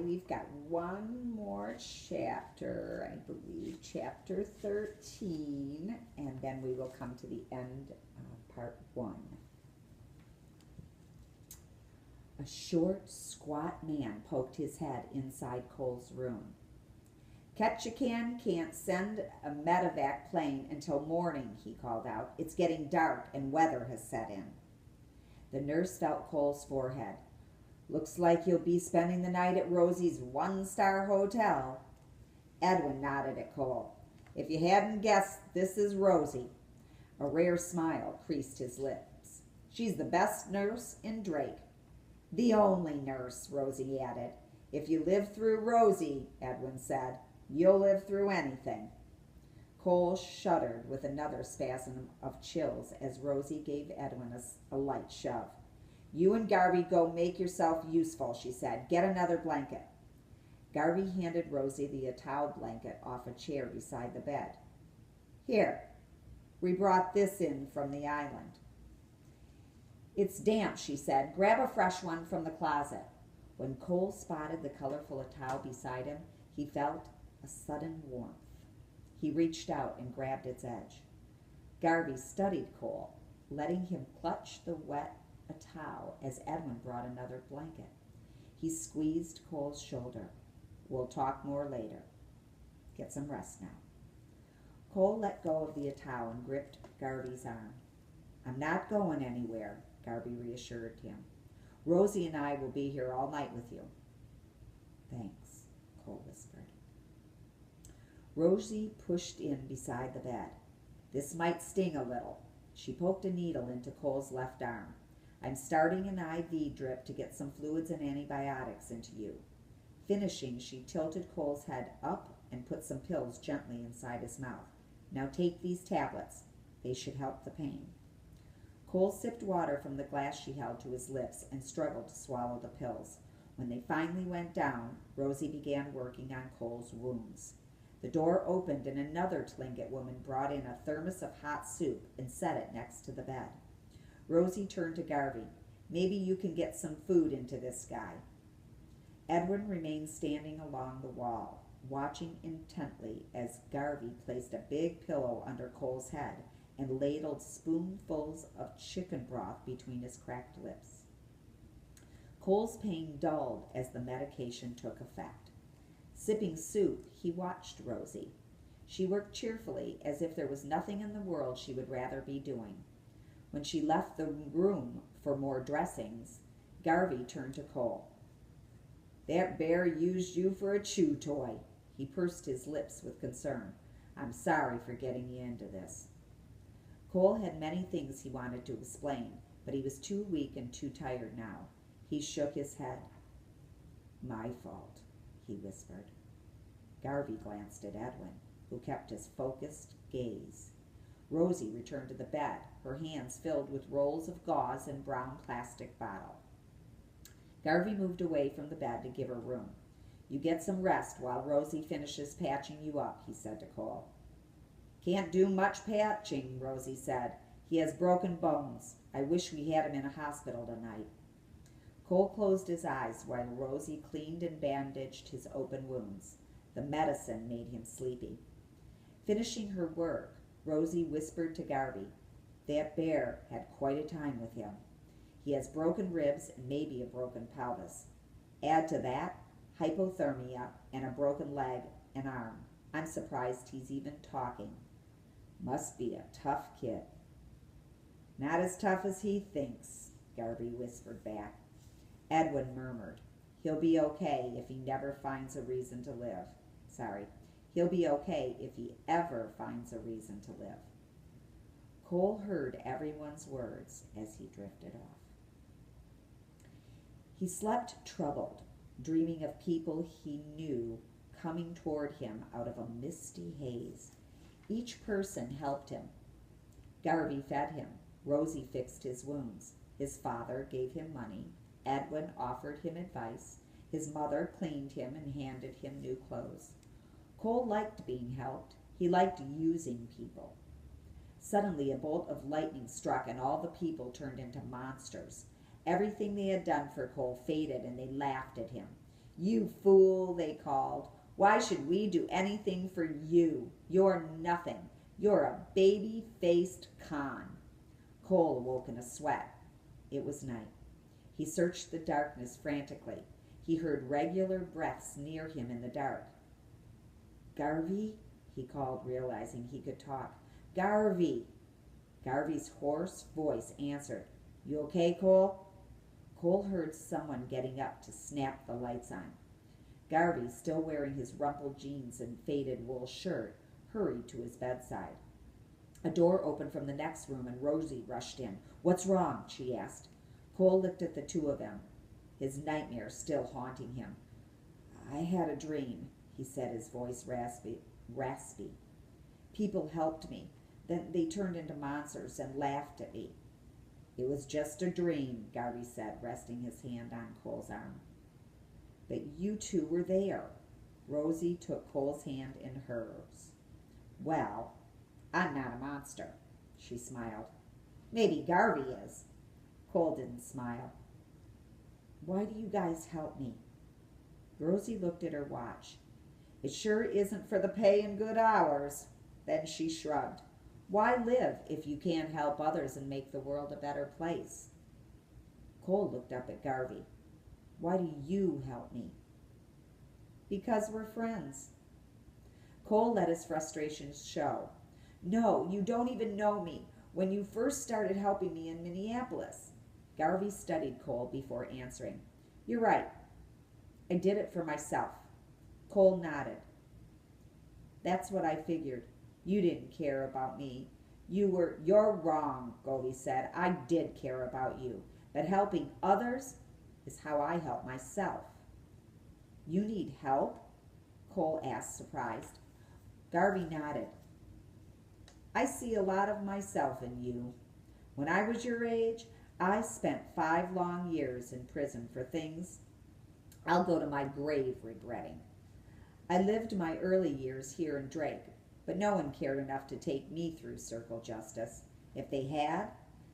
we've got one more chapter, I believe, chapter 13, and then we will come to the end of part 1. A short, squat man poked his head inside Cole's room. Ketchikan can't send a medevac plane until morning, he called out. It's getting dark and weather has set in. The nurse felt Cole's forehead. Looks like you'll be spending the night at Rosie's one-star hotel. Edwin nodded at Cole. If you hadn't guessed, this is Rosie. A rare smile creased his lips. She's the best nurse in Drake. The only nurse, Rosie added. If you live through Rosie, Edwin said, you'll live through anything. Cole shuddered with another spasm of chills as Rosie gave Edwin a light shove. You and Garvey go make yourself useful, she said. Get another blanket. Garvey handed Rosie the towel blanket off a chair beside the bed. Here, we brought this in from the island. It's damp, she said. Grab a fresh one from the closet. When Cole spotted the colorful towel beside him, he felt a sudden warmth. He reached out and grabbed its edge. Garvey studied Cole, letting him clutch the wet towel as Edwin brought another blanket. He squeezed Cole's shoulder. We'll talk more later. Get some rest now. Cole let go of the towel and gripped Garvey's arm. I'm not going anywhere, Garvey reassured him. Rosie and I will be here all night with you. Thanks, Cole whispered. Rosie pushed in beside the bed. This might sting a little. She poked a needle into Cole's left arm. I'm starting an IV drip to get some fluids and antibiotics into you. Finishing, she tilted Cole's head up and put some pills gently inside his mouth. Now take these tablets. They should help the pain. Cole sipped water from the glass she held to his lips and struggled to swallow the pills. When they finally went down, Rosie began working on Cole's wounds. The door opened and another Tlingit woman brought in a thermos of hot soup and set it next to the bed. Rosie turned to Garvey. Maybe you can get some food into this guy. Edwin remained standing along the wall, watching intently as Garvey placed a big pillow under Cole's head and ladled spoonfuls of chicken broth between his cracked lips. Cole's pain dulled as the medication took effect. Sipping soup, he watched Rosie. She worked cheerfully, as if there was nothing in the world she would rather be doing. When she left the room for more dressings, Garvey turned to Cole. That bear used you for a chew toy. He pursed his lips with concern. I'm sorry for getting you into this. Cole had many things he wanted to explain, but he was too weak and too tired now. He shook his head. My fault, he whispered. Garvey glanced at Edwin, who kept his focused gaze. Rosie returned to the bed, her hands filled with rolls of gauze and brown plastic bottle. Garvey moved away from the bed to give her room. You get some rest while Rosie finishes patching you up, he said to Cole. Can't do much patching, Rosie said. He has broken bones. I wish we had him in a hospital tonight. Cole closed his eyes while Rosie cleaned and bandaged his open wounds. The medicine made him sleepy. Finishing her work, Rosie whispered to Garvey, that bear had quite a time with him. He has broken ribs and maybe a broken pelvis. Add to that, hypothermia and a broken leg and arm. I'm surprised he's even talking. Must be a tough kid. Not as tough as he thinks, Garvey whispered back. Edwin murmured, he'll be okay if he never finds a reason to live. He'll be okay if he ever finds a reason to live. Cole heard everyone's words as he drifted off. He slept troubled, dreaming of people he knew coming toward him out of a misty haze. Each person helped him. Garvey fed him. Rosie fixed his wounds. His father gave him money. Edwin offered him advice. His mother cleaned him and handed him new clothes. Cole liked being helped. He liked using people. Suddenly, a bolt of lightning struck, and all the people turned into monsters. Everything they had done for Cole faded, and they laughed at him. You fool, they called. Why should we do anything for you? You're nothing. You're a baby-faced con. Cole awoke in a sweat. It was night. He searched the darkness frantically. He heard regular breaths near him in the dark. Garvey, he called, realizing he could talk. Garvey! Garvey's hoarse voice answered. You okay, Cole? Cole heard someone getting up to snap the lights on. Garvey, still wearing his rumpled jeans and faded wool shirt, hurried to his bedside. A door opened from the next room and Rosie rushed in. What's wrong? She asked. Cole looked at the two of them, his nightmare still haunting him. I had a dream, he said, his voice raspy. People helped me. Then they turned into monsters and laughed at me. It was just a dream, Garvey said, resting his hand on Cole's arm. But you two were there. Rosie took Cole's hand in hers. Well, I'm not a monster, she smiled. Maybe Garvey is. Cole didn't smile. Why do you guys help me? Rosie looked at her watch. It sure isn't for the pay and good hours. Then she shrugged. Why live if you can't help others and make the world a better place? Cole looked up at Garvey. Why do you help me? Because we're friends. Cole let his frustrations show. No, you don't even know me. When you first started helping me in Minneapolis. Garvey studied Cole before answering. You're right. I did it for myself. Cole nodded. That's what I figured. You didn't care about me. You're wrong, Garvey said. I did care about you. But helping others is how I help myself. You need help? Cole asked, surprised. Garvey nodded. I see a lot of myself in you. When I was your age, I spent 5 long years in prison for things I'll go to my grave regretting. I lived my early years here in Drake, but no one cared enough to take me through Circle Justice. If they had,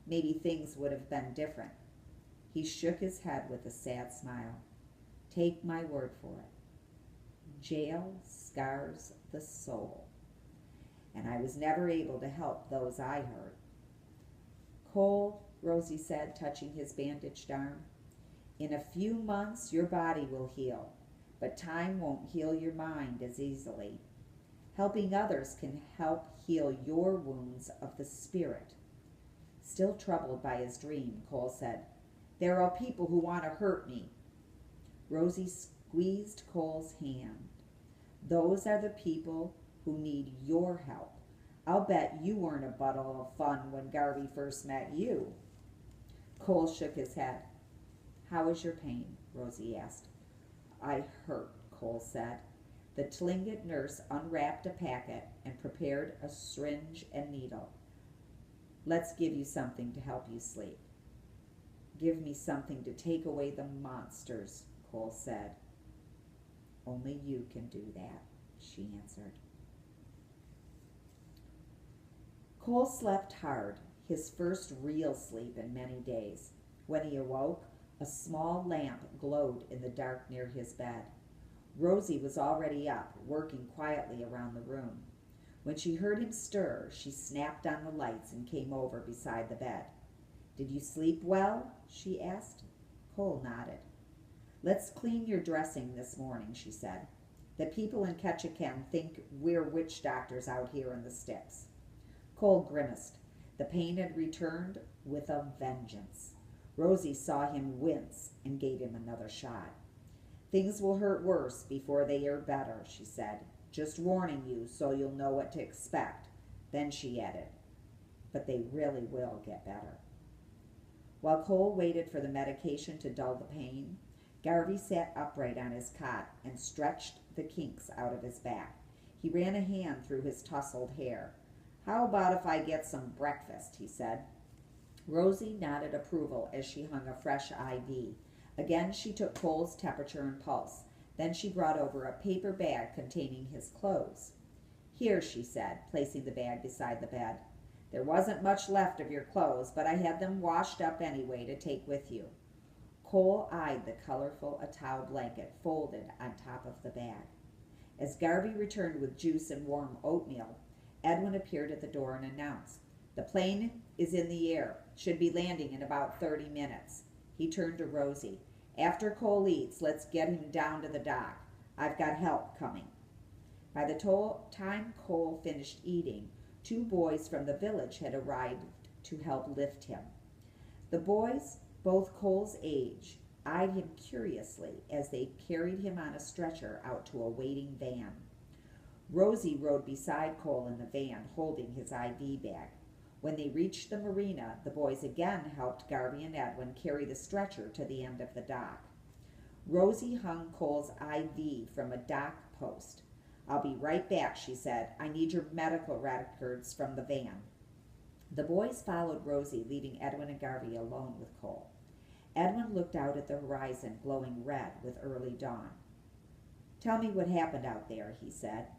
maybe things would have been different. He shook his head with a sad smile. Take my word for it. Jail scars the soul. And I was never able to help those I hurt. Cole, Rosie said, touching his bandaged arm, in a few months your body will heal, but time won't heal your mind as easily. Helping others can help heal your wounds of the spirit. Still troubled by his dream, Cole said, there are people who want to hurt me. Rosie squeezed Cole's hand. Those are the people who need your help. I'll bet you weren't a bundle of fun when Garvey first met you. Cole shook his head. How is your pain? Rosie asked. I hurt, Cole said. The Tlingit nurse unwrapped a packet and prepared a syringe and needle. Let's give you something to help you sleep. Give me something to take away the monsters, Cole said. Only you can do that, she answered. Cole slept hard, his first real sleep in many days. When he awoke, a small lamp glowed in the dark near his bed. Rosie was already up, working quietly around the room. When she heard him stir, she snapped on the lights and came over beside the bed. Did you sleep well? She asked. Cole nodded. Let's clean your dressing this morning, she said. The people in Ketchikan think we're witch doctors out here in the sticks. Cole grimaced. The pain had returned with a vengeance. Rosie saw him wince and gave him another shot. Things will hurt worse before they are better, she said. Just warning you so you'll know what to expect. Then she added, but they really will get better. While Cole waited for the medication to dull the pain, Garvey sat upright on his cot and stretched the kinks out of his back. He ran a hand through his tousled hair. How about if I get some breakfast, he said. Rosie nodded approval as she hung a fresh IV. Again she took Cole's temperature and pulse. Then she brought over a paper bag containing his clothes. Here, she said, placing the bag beside the bed. There wasn't much left of your clothes, but I had them washed up anyway to take with you. Cole eyed the colorful Atow blanket folded on top of the bag. As Garvey returned with juice and warm oatmeal, Edwin appeared at the door and announced, "The plane is in the air. Should be landing in about 30 minutes. He turned to Rosie. "After Cole eats, let's get him down to the dock. I've got help coming." By the time Cole finished eating, 2 boys from the village had arrived to help lift him. The boys, both Cole's age, eyed him curiously as they carried him on a stretcher out to a waiting van. Rosie rode beside Cole in the van, holding his IV bag. When they reached the marina, the boys again helped Garvey and Edwin carry the stretcher to the end of the dock. Rosie hung Cole's IV from a dock post. "I'll be right back," she said. "I need your medical records from the van." The boys followed Rosie, leaving Edwin and Garvey alone with Cole. Edwin looked out at the horizon, glowing red with early dawn. "Tell me what happened out there," he said.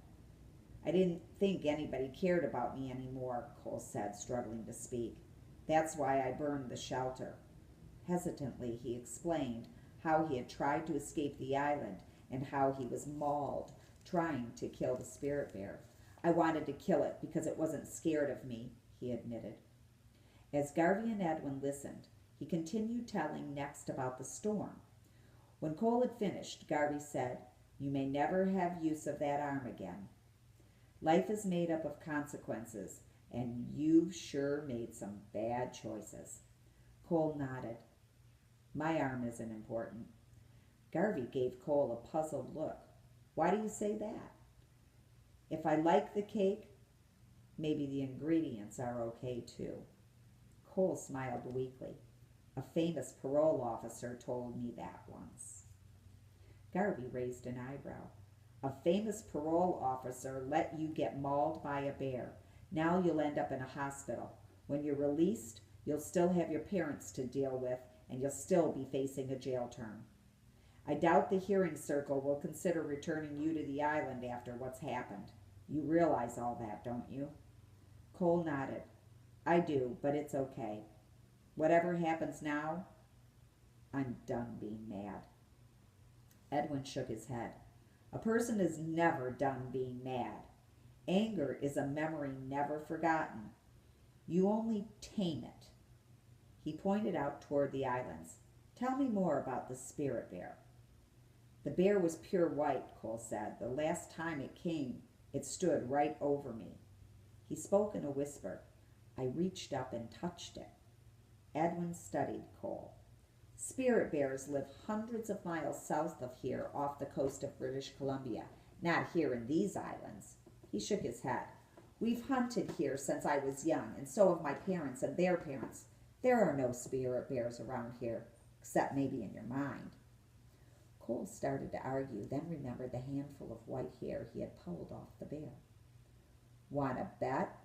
"I didn't think anybody cared about me anymore," Cole said, struggling to speak. "That's why I burned the shelter." Hesitantly, he explained how he had tried to escape the island and how he was mauled trying to kill the spirit bear. "I wanted to kill it because it wasn't scared of me," he admitted. As Garvey and Edwin listened, he continued telling next about the storm. When Cole had finished, Garvey said, "You may never have use of that arm again. Life is made up of consequences, and you've sure made some bad choices." Cole nodded. "My arm isn't important." Garvey gave Cole a puzzled look. "Why do you say that?" "If I like the cake, maybe the ingredients are okay too." Cole smiled weakly. "A famous parole officer told me that once." Garvey raised an eyebrow. "A famous parole officer let you get mauled by a bear. Now you'll end up in a hospital. When you're released, you'll still have your parents to deal with, and you'll still be facing a jail term. I doubt the hearing circle will consider returning you to the island after what's happened. You realize all that, don't you?" Cole nodded. "I do, but it's okay. Whatever happens now, I'm done being mad." Edwin shook his head. "A person is never done being mad. Anger is a memory never forgotten. You only tame it." He pointed out toward the islands. "Tell me more about the spirit bear." "The bear was pure white," Cole said. "The last time it came, it stood right over me." He spoke in a whisper. "I reached up and touched it." Edwin studied Cole. "Spirit bears live hundreds of miles south of here off the coast of British Columbia, not here in these islands." He shook his head. "We've hunted here since I was young, and so have my parents and their parents. There are no spirit bears around here, except maybe in your mind." Cole started to argue, then remembered the handful of white hair he had pulled off the bear. "Want to bet?"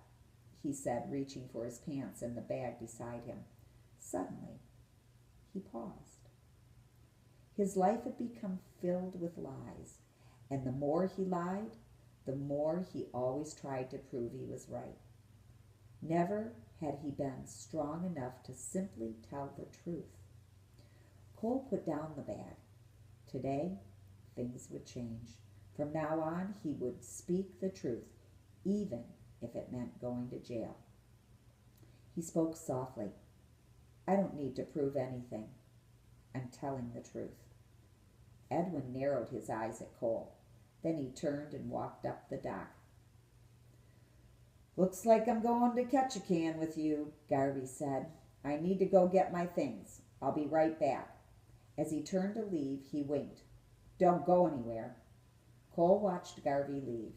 he said, reaching for his pants and the bag beside him. Suddenly, he paused. His life had become filled with lies, and the more he lied, the more he always tried to prove he was right. Never had he been strong enough to simply tell the truth. Cole put down the bag. Today, things would change. From now on, he would speak the truth, even if it meant going to jail. He spoke softly. "I don't need to prove anything. I'm telling the truth." Edwin narrowed his eyes at Cole. Then he turned and walked up the dock. "Looks like I'm going to catch a can with you," Garvey said. "I need to go get my things. I'll be right back." As he turned to leave, he winked. "Don't go anywhere." Cole watched Garvey leave.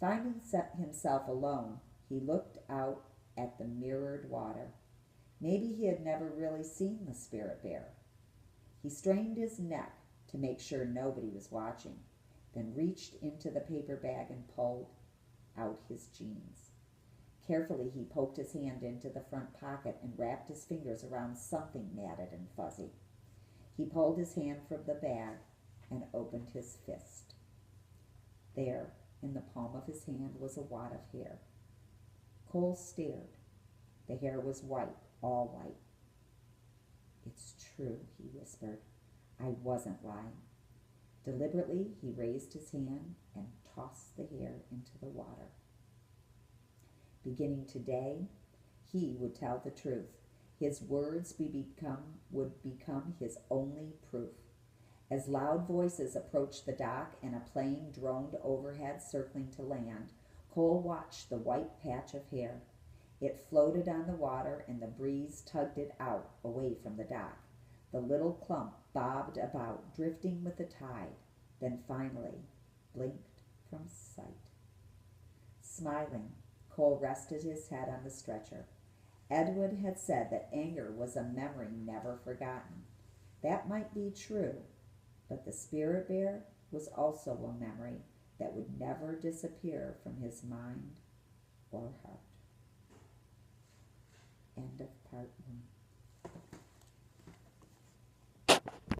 Finding himself alone, he looked out at the mirrored water. Maybe he had never really seen the spirit bear. He strained his neck to make sure nobody was watching, then reached into the paper bag and pulled out his jeans. Carefully, he poked his hand into the front pocket and wrapped his fingers around something matted and fuzzy. He pulled his hand from the bag and opened his fist. There, in the palm of his hand, was a wad of hair. Cole stared. The hair was white, all white. It's true, he whispered. I wasn't lying. Deliberately, he raised his hand and tossed the hair into the water. Beginning today, he would tell the truth. His words would become his only proof. As loud voices approached the dock and a plane droned overhead, circling to land, Cole watched the white patch of hair. It floated on the water, and the breeze tugged it out, away from the dock. The little clump bobbed about, drifting with the tide, then finally blinked from sight. Smiling, Cole rested his head on the stretcher. Edward had said that anger was a memory never forgotten. That might be true, but the spirit bear was also a memory that would never disappear from his mind or heart. End of part 1.